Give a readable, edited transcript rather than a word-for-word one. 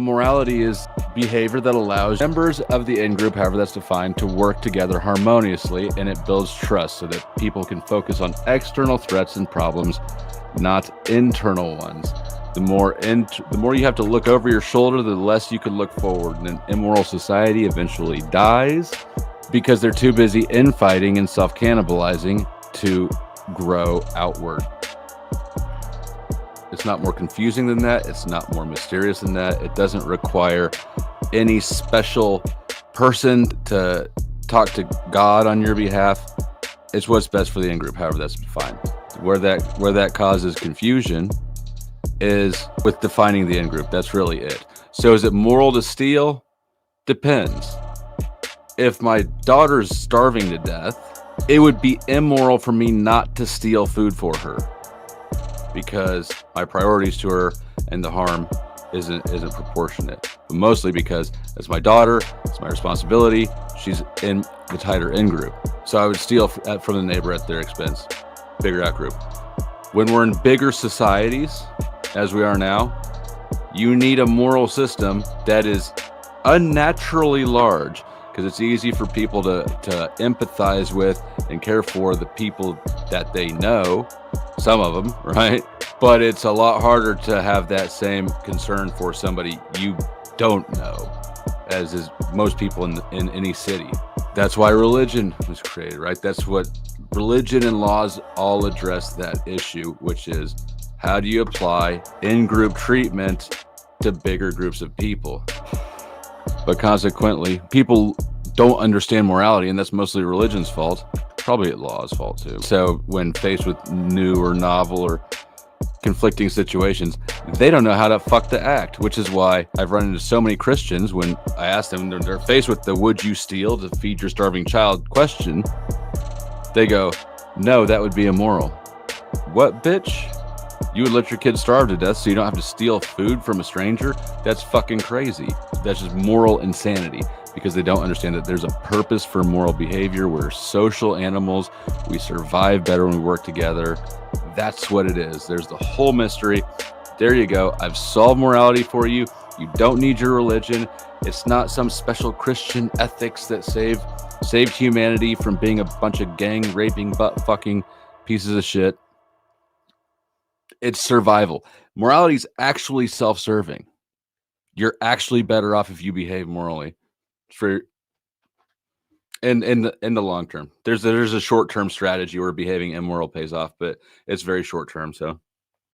Morality is behavior that allows members of the in-group, however that's defined, to work together harmoniously, and it builds trust so that people can focus on external threats and problems, not internal ones. The more you have to look over your shoulder, the less you can look forward. And an immoral society eventually dies because they're too busy infighting and self-cannibalizing to grow outward. It's not more confusing than that. It's not more mysterious than that. It doesn't require any special person to talk to God on your behalf. It's what's best for the in-group, however that's defined. Where that causes confusion is with defining the in-group. That's really it. So is it moral to steal? Depends. If my daughter's starving to death, it would be immoral for me not to steal food for her, because my priorities to her and the harm isn't proportionate. But mostly because it's my daughter, it's my responsibility. She's in the tighter in group, so I would steal from the neighbor at their expense. Bigger out group. When we're in bigger societies, as we are now, you need a moral system that is unnaturally large, because it's easy for people to empathize with and care for the people that they know. Some of them, right? But it's a lot harder to have that same concern for somebody you don't know, as is most people in any city. That's why religion was created, right? That's what religion and laws all address, that issue, which is how do you apply in-group treatment to bigger groups of people? But consequently, people don't understand morality, and that's mostly religion's fault. Probably law's fault too. So when faced with new or novel or conflicting situations, they don't know how to fuck to act, which is why I've run into so many Christians when I ask them, they're faced with the "would you steal to feed your starving child" question. They go, "No, that would be immoral." What, bitch? You would let your kid starve to death so you don't have to steal food from a stranger? That's fucking crazy. That's just moral insanity, because they don't understand that there's a purpose for moral behavior. We're social animals. We survive better when we work together. That's what it is. There's the whole mystery. There you go. I've solved morality for you. You don't need your religion. It's not some special Christian ethics that saved humanity from being a bunch of gang raping, butt fucking pieces of shit. It's survival. Morality is actually self-serving. You're actually better off if you behave morally. For in the long term, there's a short-term strategy where behaving immoral pays off, but it's very short term. So